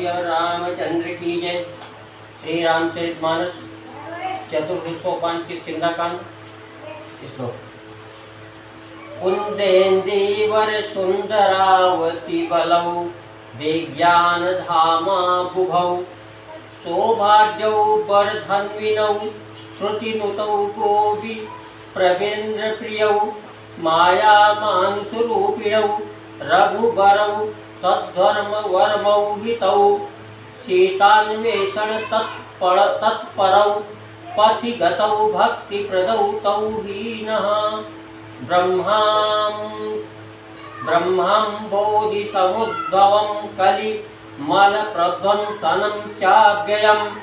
सिया रामचंद्र की जय। श्री रामचरितमानस चतुर्थ सोपान की किष्किंधाकांड। श्लोक। कुंदेन्दीवर सुंदरावती बलौ विज्ञान धामा बुभौ सौभाग्यौ वर्धन्विनौ श्रुतिनुतौ गोपी प्रवीन्द्र प्रियौ माया मांसुरूपिणौ रघुबरौ सद्धर्म वर्मौ हितौ सीतान्वेषण तत्परौ पथि गतौ भक्तिप्रदौ तौ हीनः ब्रह्माम्बोधिसमुद्भवं कलिमलप्रध्वंसनं चाव्ययम्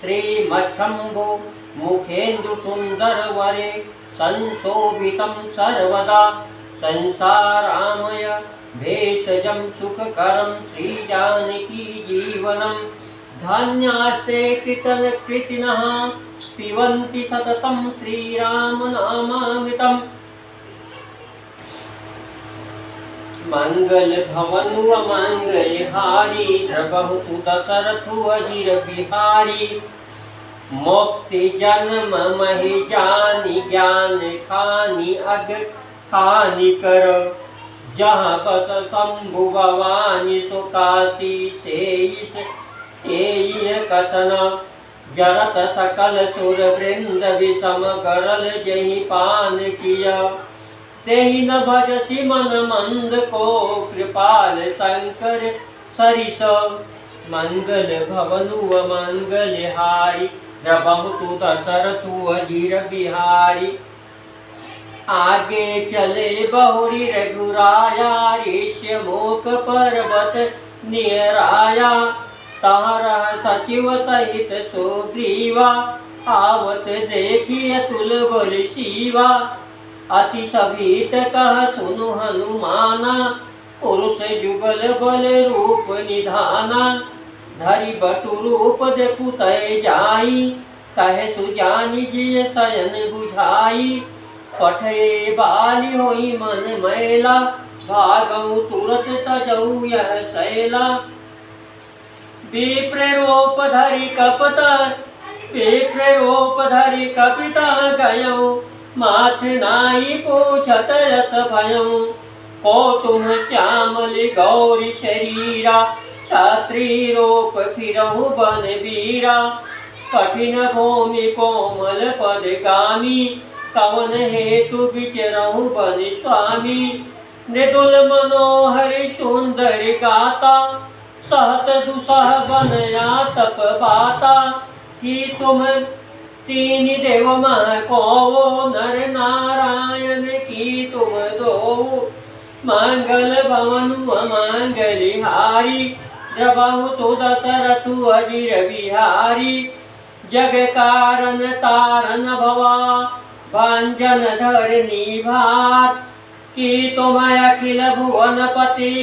श्रीमच्छम्भो मुखेन्दुसुन्दरवरे संशोभितं सर्वदा संसारामय भेषजं सुखकरं श्रीजानकी जीवनं धन्यास्ते कृतनः पिबन्ति सततं श्रीरामनामामृतम्। मंगल भवन व मंगलहारी रघुतु दशरथ अजिर बिहारी मुक्ति जन्म महि जानी ज्ञान खानी अग खानी कर जहाँ बस शंभु भवानी सुकाशी सेई कथन जरत सकल सुर वृंद विषम करल जहि पान किया तेहि न भजति मन मंद को कृपाल शंकर सरिस मंगल भवनु व मंगलहारी रघुतु दशरथु अजिर बिहारी आगे चले बहुरी रघुराया ऋष्य मोक पर्वत नियराया तारा सचिव सहित सुग्रीवा आवत देखिय तुल बल शिवा अति सभीत कह सुनु हनुमाना पुरुष जुगल बल रूप निधाना धरि बटु रूप देखु तय जाई कहे सुजानी जिय शयन बुझाई पठे बाली होई मन मैला भागऊ तुरत तजऊ यह शैला विप्र रूप धरि कपिता गयऊ माथ नाई पूछत रस भयऊ को तुम श्यामल गौरी शरीरा छात्री रूप फिरहु बन वीरा कठिन भूमि कोमल पद गामी कवन हेतु विचरहु बन स्वामी मृदुल मनोहर सुंदर गाता सहत दुसह बन या तप बाता कि तुम तीन देव मह को नर नारायण की तुम दो मंगल भवनु मंगलहारी रघुतु दशरथु अजिर बिहारी जग कारण तारन भवा भंजन धरनी भात की तुम अखिल भुवनपति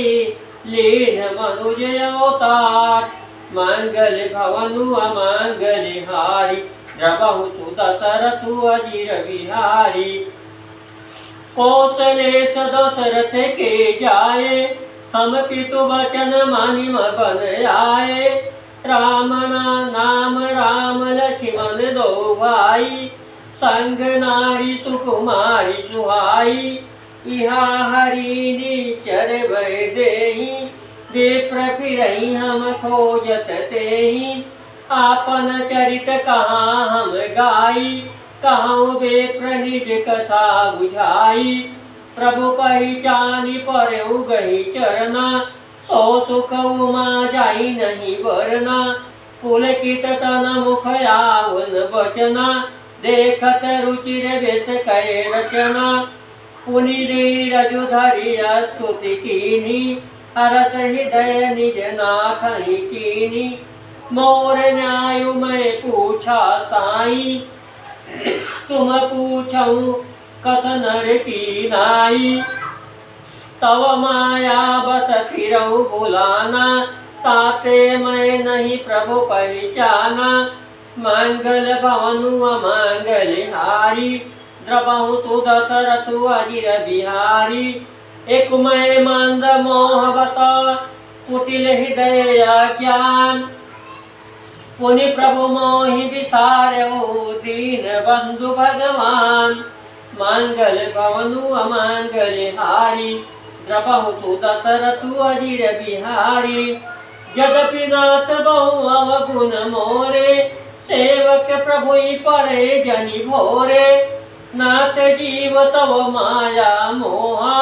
लीन मनुज अवतार मंगल भवनु मंगलहारी रघुतु दशरथु अजिर बिहारी कौशलेश दशरथ के जाए हम पितु वचन मानि बन आए राम नाम राम लक्ष्मण दो भाई संग नारी सुकुमारी सुहाई इहा हरि निचर भय देहि विप्र फिरहि हम खोजत तेहि आपन चरित कहाँ हम गाई कहूँ विप्र निज कथा बुझाई प्रभु पहचानी परऊ गही चरना सो सुख उमा जाई नहीं वरना पुलकित तन मुख यावन बचना देखत रुचिर वेश कहे रचना पुनि रजु धरिया स्तुति कीनी हरस हृदय निज नाथ कीनी मोर न्याय मैं पूछा साई तुम पूछऊ कथ नर की नाई तव माया बस फिरऊ बुलाना ताते मैं नहीं प्रभु पहचाना मंगल भवनु मंगलहारी द्रवहु दशरथु अजिर बिहारी एक मैं मंद मोह बता कुटिल हृदय ज्ञान पुनि प्रभु मोहि विसार्यो दीन बंधु भगवान। मंगल भवनु अमंगल हारी द्रबहु तु दशरथु अजिर बिहारी। यद्यपि नाथ बहु अवगुण मोरे सेवक प्रभु परे जनि भोरे। नाथ जीव तव माया मोहा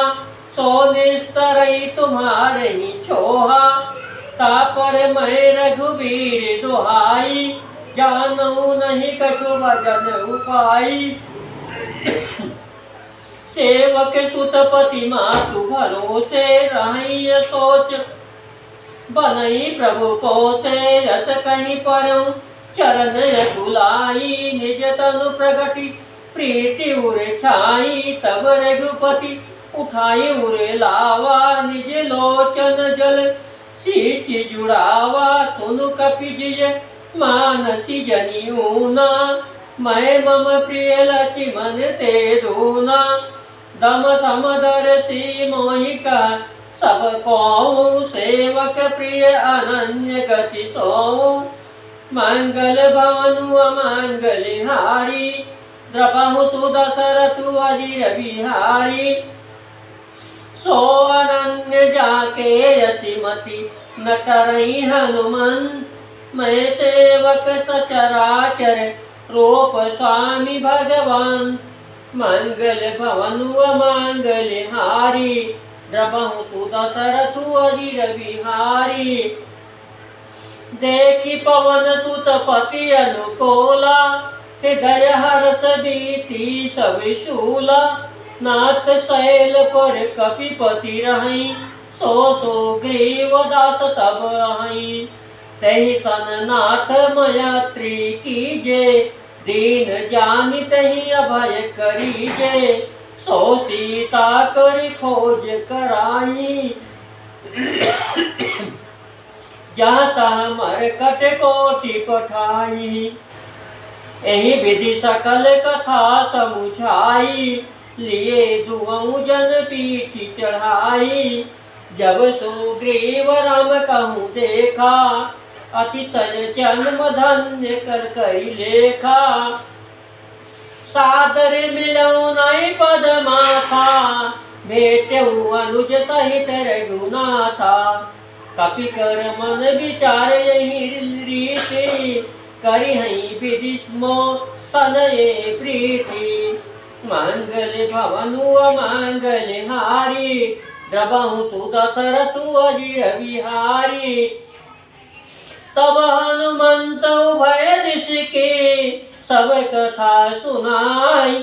सो निस्तरई तुम्हारे ही छोहा। तापर मैं रघुवीर दुहाई जानऊ नहीं कछु भजन उपाई। सेवक सुतपति मातु भरोसे रही सोच बनई प्रभु पोसे। रस कहीं परऊं चरण बुलाई निज तनु प्रगति प्रीति उरे छाई। तब रघुपति उठाई उरे लावा निज लोचन जल सींच जुड़ावा। सुनु कपिजिय मानसी जनी ऊना मैं मम प्रिय लक्ष्मण ते दूना। दम समदर्शी मोहिका सब कहूँ सेवक प्रिय अनन्य गति सोऊं। मंगल भवनु अमंगल हारी द्रबहु तु दशरथु अजिर बिहारी। सो अनन्य जाके यशिमति न टरई हनुमंत। मैं सेवक सचराचर रूप स्वामी भगवान। मंगल भवनु अमंगल हारी द्रबहु तु दशरथु अजिर बिहारी। देखी पवन सुत पति अनुकूला हृदय हर्ष बीती सब शूला। नाथ शैल पर कपिपति रही सो ग्रीव दास तब आई। तहि सन नाथ मयात्री कीजे दीन जानि तहि अभय करीजे। सो सीता कर खोज कराई जाता मरकट कोटि पठाई। एहि विधि सकल कथा समुझाई लिए दुहु जन पीठ चढ़ाई। जब सुग्रीव राम कहूँ देखा अतिशय जन्म धन्य कर कई लेखा। सादर मिलऊ नई पद माथा भेटऊ अनुज सहित रघुनाथा। कपि कर मन विचार यही रीति करी हई विधि मो सनये प्रीति। मंगल भवनु अमंगल हारी द्रबहु तु दशरथु अजिर बिहारी। तब हनुमंत उभय दिश के सब कथा सुनाई।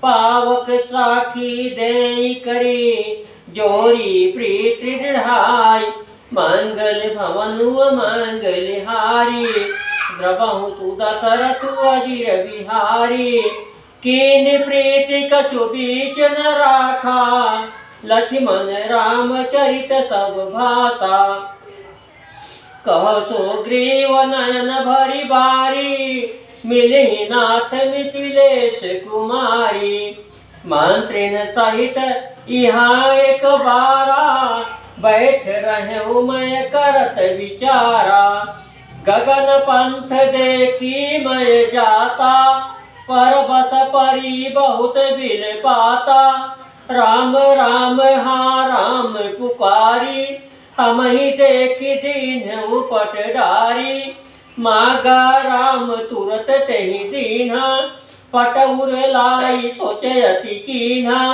पावक साखी देई करी जोरी प्रीति दृढ़ाई। मंगल भवनु अमंगल हारी द्रबहु तु दशरथु अजिर बिहारी। कीन प्रीति कछु बीच न राखा लक्ष्मण राम चरित सब भाषा। कह सुग्रीव नयन भरी बारी मिली नाथ मिथिलेश कुमारी। मंत्रिन सहित यहाँ एक बारा बैठ रहे मैं करत विचारा। गगन पंथ देखी मैं जाता पर्वत परी बहुत बिल पाता। राम राम हा राम पुकारी हम ही देखी दीन उपट डारी। मागा राम तुरत तेहि दीन्हा पटउर लाई सोचयति कीन्हा।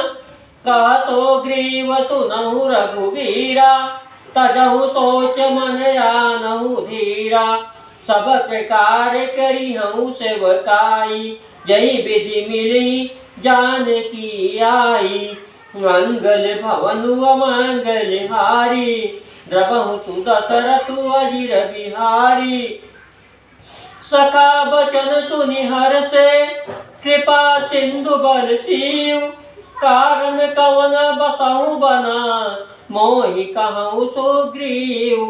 कहा तो ग्रीव सुनहु रघुवीरा तजहु सोच मन आनहु धीरा। सब प्रकार करी हूँ सेवकाई जही विधि मिली जान की आई। मंगल भवनु अमंगल हारी द्रबहु तु दशरथु अजिर बिहारी। सखा बचन सुनि हर्षे कृपा सिंधु बल सीव। कारण कवन बसहु बना मोहि कहूँ सुग्रीव।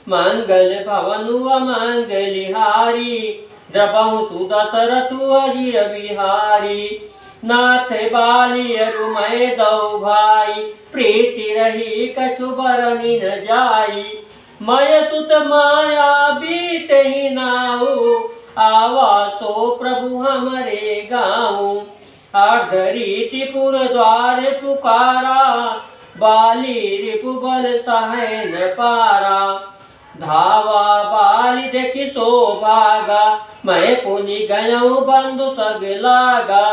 मंगल भवनु अमंगल हारी द्रबहु तु दशरथु अजिर बिहारी। नाथ बाली अरुमय दौ भाई प्रीति रही कछु बरनि न जाई। मय सुत माया बीते ही नाऊ, आवा सो प्रभु हमरे गाँव। अर्धरीतिपुर द्वार पुकारा, बाली रिपु बल सहे न पारा। धावा बाली देखी सो भागा, मैं पुनि गयऊ बंधु सग लागा।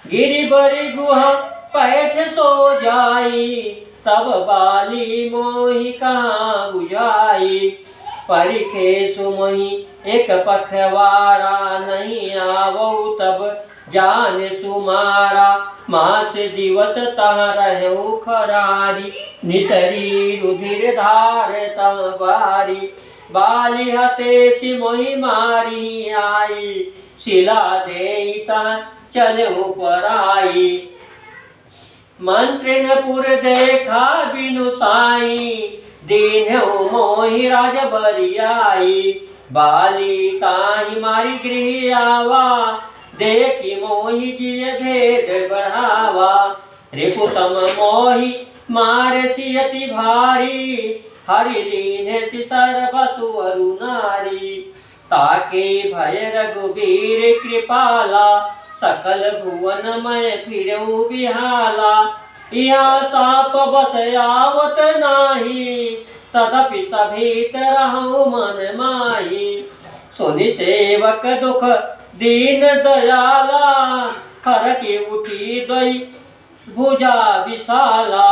गिरी बरी गुहा पैठ सो जाई, तब बाली मोहि कहाँ बुझाई। परिखे सुमहि एक पखवारा, नहीं आवऊ तब जान सुमारा। मास दिवस तह रहु खरारी, निसरी रुधिर धार तह बारी। बाली हते सिमोहि मारी आई, शिला देई तह चलहु पराई। मंत्रिनपुर देखा बिनु साई, दीन्हु मोहि राज बरियाई। बाली ताहि मारी गृह आवा, देखी मोहि जिय भेद बढ़ावा। रिपु सम मोहि मार सियति भारी, हरि लीन्ह सर्वसु अरु नारी। ताके भय रघुबीर कृपाला, सकल भुवन मय फिरऊ बिहाला। यहाँ साप बस आवत नाही, तदपि सभीत रहु मन माही। सुनि सेवक दुख दीन दयाला, खरकी उठी दई भुजा विशाला।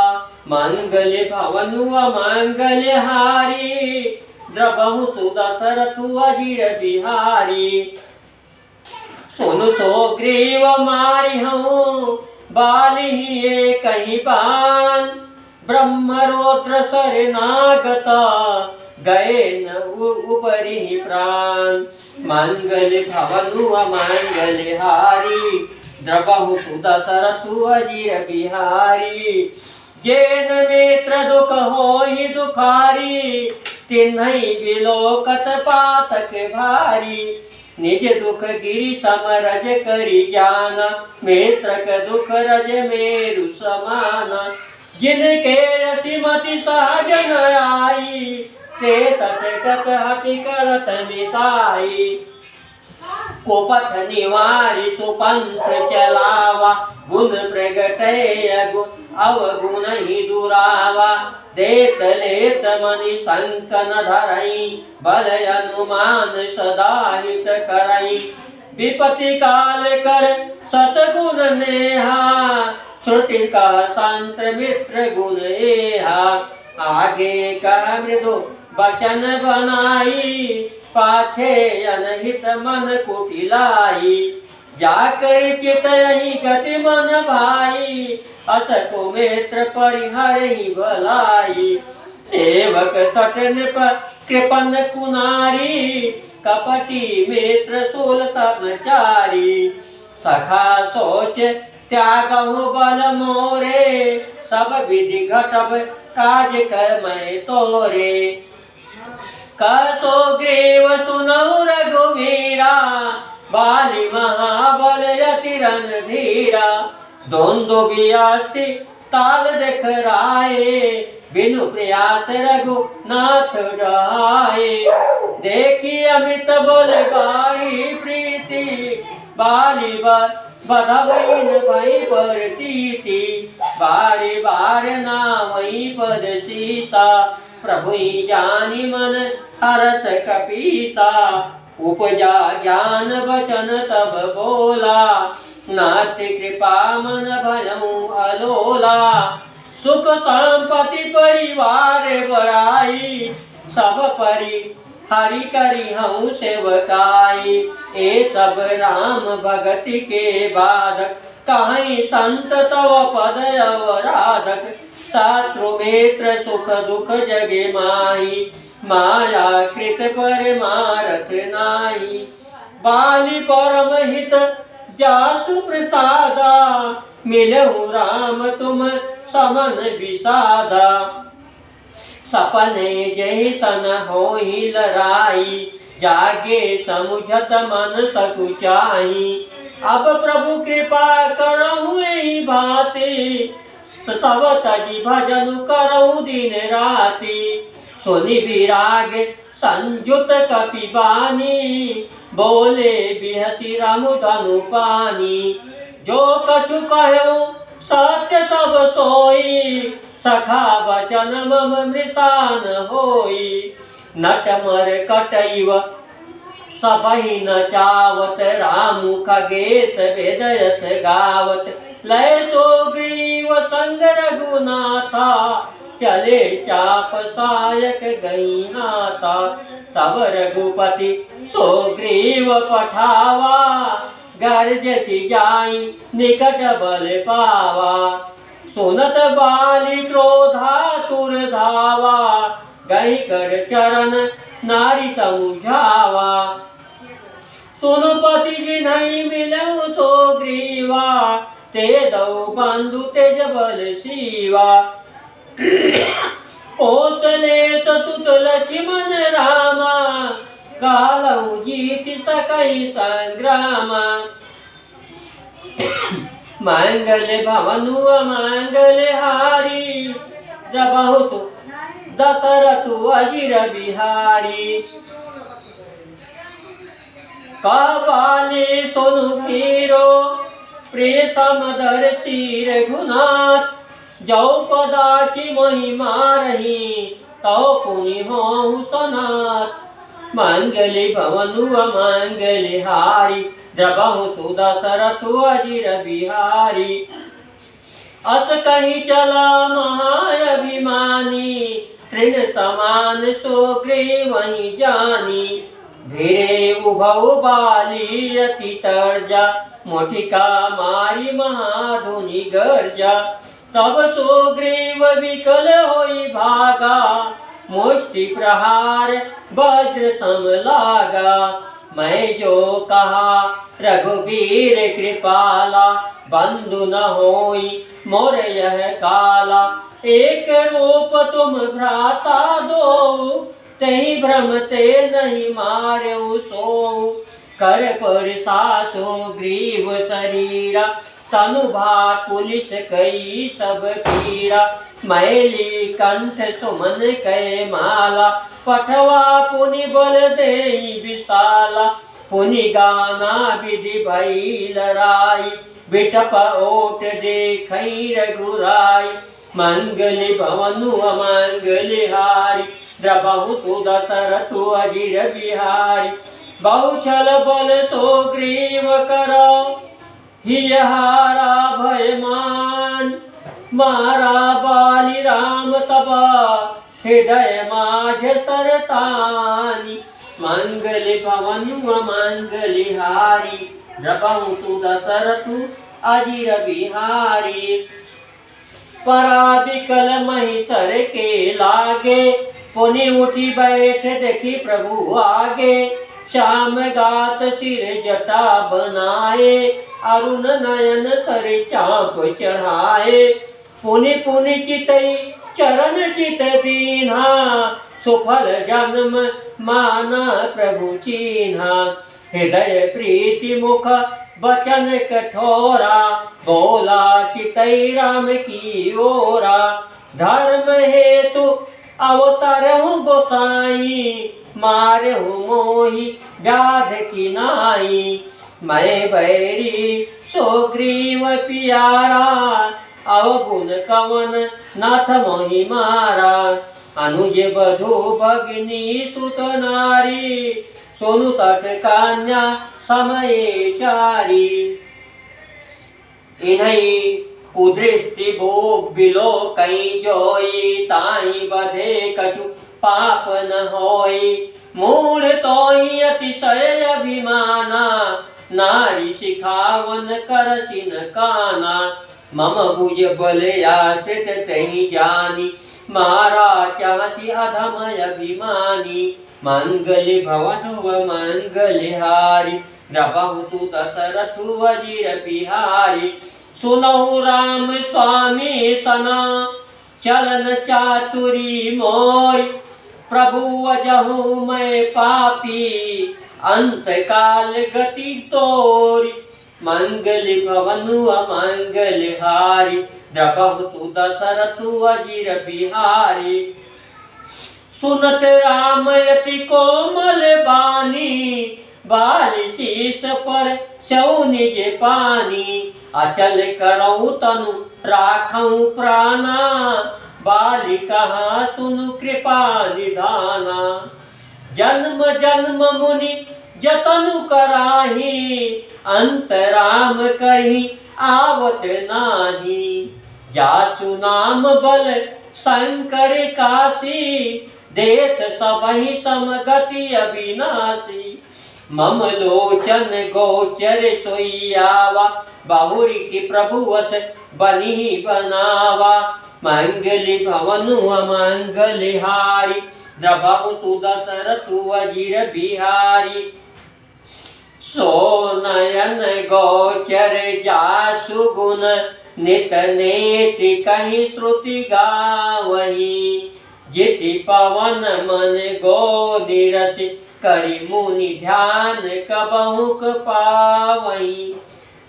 मंगल भवनु अमंगल हारी, द्रबहु सुदशरथु अजिर बिहारी। सुनु तो ग्रीव मारी हूँ, बाली ही कहीं पान। ब्रह्मरोद्र शरणागता, गए न उपरि प्राण। मंगल भवनु अमंगल हारी, द्रबहु सुदशरथु अजिर बिहारी। जेन मित्र दुख होहि दुखारी, तिन्हि बिलोकत पातक भारी। निज दुख गिरि समरज करि जाना, मित्रक दुख रज मेरु समाना। जिनके असिमति सहजन आई, ते सतगत हति करत मिताई। कुपथ निवारि सुपंथ चलावा, गुण प्रगटय अवगुण ही दुरावा। देत लेत मनि संकन धरई, बल अनुमान सदा हित करई। विपत्ति काल कर सतगुण नेहा, श्रुति का तंत्र मित्र गुण एहा। आगे का मृदु वचन बनाई, पाछे अनहित मन कुटिलाई। जाकर चितहि गति मन भाई, असको मित्र परिहरहि भलाई। सेवक सटन पर कृपन कुनारी, कपटी मित्र सूल समचारी। सखा सोच त्यागहु बल मोरे, सब विधि घटब काज कर मैं तोरे। कसो ग्रीव सुनऊ रघुवीरा, बाली महाबल यति रणधीरा। द्वंद्व बियास्ति ताल देख राये, बिनु प्रयास रघुनाथ जाए। देखी अमित बल बारी प्रीति, बाली बधवैन भई परतीति। बारी बार नावई पद सीता, प्रभु जानी मन हरस कपीसा। उपजा ज्ञान वचन तब बोला, नाथ कृपा मन भयऊ अलोला। सुख संपत्ति परिवार बड़ाई, सब परि हरि करी हूँ सेवकाई। ए सब राम भगति के बाधक, कहीं संत तव पद अवराधक। शत्रु मित्र सुख दुख जगे माही, माया कृत पर मारत नाही। बाली परम हित जासु प्रसादा, मिलहु राम तुम समन विषादा। सपने जहि सन होहि लराई, जागे समुझत मन सकुचाई। अब प्रभु कृपा करहु एहि भांति, सब तजी भजन करहु दिन राति। सुनि विराग संयुत कपिबानी, बोले बिहसी राम धनु पानी। जो कछु कहो सत्य सब सोई, सखा वचन मम मृषा न होई। नटमर कटैव सबहि न चावत, रामु खगेश वेदयस गावत। लय सुग्रीव संग रघुनाथा, चले चाप सायक गईनाथा। तब रघुपति सुग्रीव पठावा, गर्जसि जाई निकट बल पावा। सुनत बाली क्रोधातुर धावा, गई कर चरण नारी समुझावा। सुनु पति जिन्हई मिलऊ सुग्रीवा, ते दऊ बंधु तेज बल शिवा। कौशले सुत लक्ष्मण रामा, कालऊ जीति सकई संग्रामा। मंगल भवनु मंगल हारी, जबहुतु दशरथु अजिर बिहारी। कावाले सोनु हीरो, प्रिय समदर्शी रघुनाथ। जो पदाची महिमा रही, तौ पुनि होहु सनाथ। मंगल भवनु मंगल हारी, जबहुतु दशरथु अजिर बिहारी। अस कहीं चला महाअभिमानी, तृण समान सुग्रीव वहीं जानी। धीरे उभौ बाली अति तर्जा, मुठिका मारी महाधुनि गर्जा। तब सुग्रीव विकल होई भागा, मुष्टि प्रहार वज्र सम लागा। मैं जो कहा रघुवीर कृपाला, बंधु न होई मोर यह काला। एक रूप तुम भ्राता दो, तही भ्रम ते नहीं मार्यो सो। कर परिसा सुग्रीव शरीरा, तनु भाग पुलिस कई सब पीरा। मैली कंठ सुमन कै माला, पठवा पुनि बल देई विशाला। पुनि गाना विधि भई लराई, बिटप ओट देखई रघुराई। मंगल भवनु अमंगल हारी, द्रबहुतु दशरथु अजिर बिहारी। बहुछल बल सुग्रीव करो, हियहारा भयमान। मारा बाली राम तब, हृदय माझ सरतानी। मंगल भवनु मंगल हारी, द्रबहुतु दशरथु अजिर बिहारी। पराबिकल महिषर के लागे, पुनि उठी बैठ देखी प्रभु आगे। श्याम गात सिर जटा बनाए, अरुण नयन सर चाप चढ़ाए। पुनि पुनि चितई चरण चित दीन्हा, सुफल जन्म माना प्रभु चीन्हा। हृदय प्रीति मुख बचन कठोरा, बोला चितई राम की ओरा। धर्म हेतु अवतरहु गोसाई, मारहु मोहि व्याध की नाई। मैं बैरी सुग्रीव पियारा, अवगुण कवन नाथ मोहि मारा। अनुज बधु भगिनी सुत नारी, सोनु सठ कन्या समये चारी। इन्हई कुदृष्टि भोग बिलो कई जोई, ताई बधे कछु पाप न होई। मूढ़ तोहि अतिशय अभिमाना, नारी सिखावन करसिन काना। मम भुज बल आश्रित तहि जानी, मारा चाहति अधम अभिमानी। मंगल भवनु मंगल हारी, द्रबहुतु दशरथु अजिर बिहारी। सुनहु राम स्वामी सना, चलन चातुरी मोय। प्रभु अजहु मैं पापी, अंत काल गति तोरी। मंगल भवनु मंगल हारी, द्रबहुतु दशरथु अजिर बिहारी। सुनत राम यति कोमल बानी, बाल शीस पर सौ निज पानी। अचल करऊ तनु राखऊ प्राणा, बाली कहा सुनु कृपा निधाना। जन्म जन्म मुनि जतनु कराही, अंत राम कही आवत नाही। जासु नाम बल शंकर काशी, देत सबहि समगति अविनाशी। मम लोचन गोचर सोइयावा, बहुरी की प्रभु वस बनी बनावा। मंगली भवनु अमंगली हारी, द्रवहु सुदशरथु अजिर बिहारी। सो नयन गोचर जासु गुण, नित नेति कहि श्रुति गावही। जिति पवन मन गो निरस, करि मुनि ध्यान कबहुक पावही।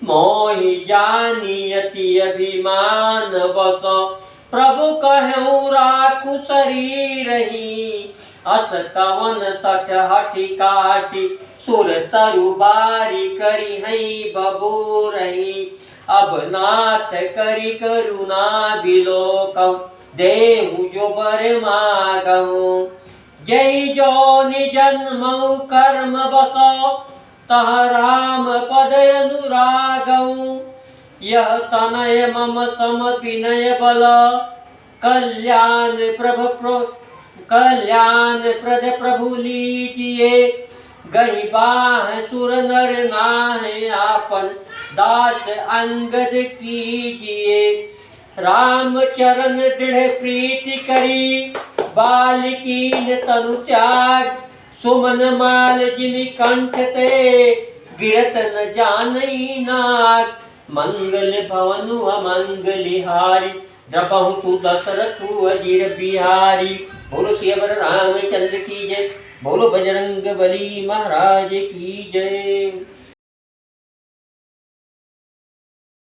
मोहि जानियति अभिमान बसो, प्रभु कहूँ राखु शरीरही। अस कवन सठ हठि काटि, सुर तरु बारी करी हई बबूरही। अब नाथ करी करुणा बिलोकहु, देहु जो बर मागहु। जय जोनि जन्मऊ कर्म बसो, तह राम पद अनुरागऊ। यह तनय मम सम विनय बल, कल्याण प्रद प्रभु लीजिए। गही बाह सुर नर नाहे, आपन दास अंगद कीजिए। राम चरण दृढ़ प्रीति करी, बालिकीन तनु त्याग। सुमन माल जिमि कंठ ते, गिरत न जानई नाग। मंगल भवनु अमंगली हारी, द्रवहु सुदशरथु अजिर बिहारी। बोलो सियावर रामचंद्र की जय, बोलो बजरंग बली महाराज की जय।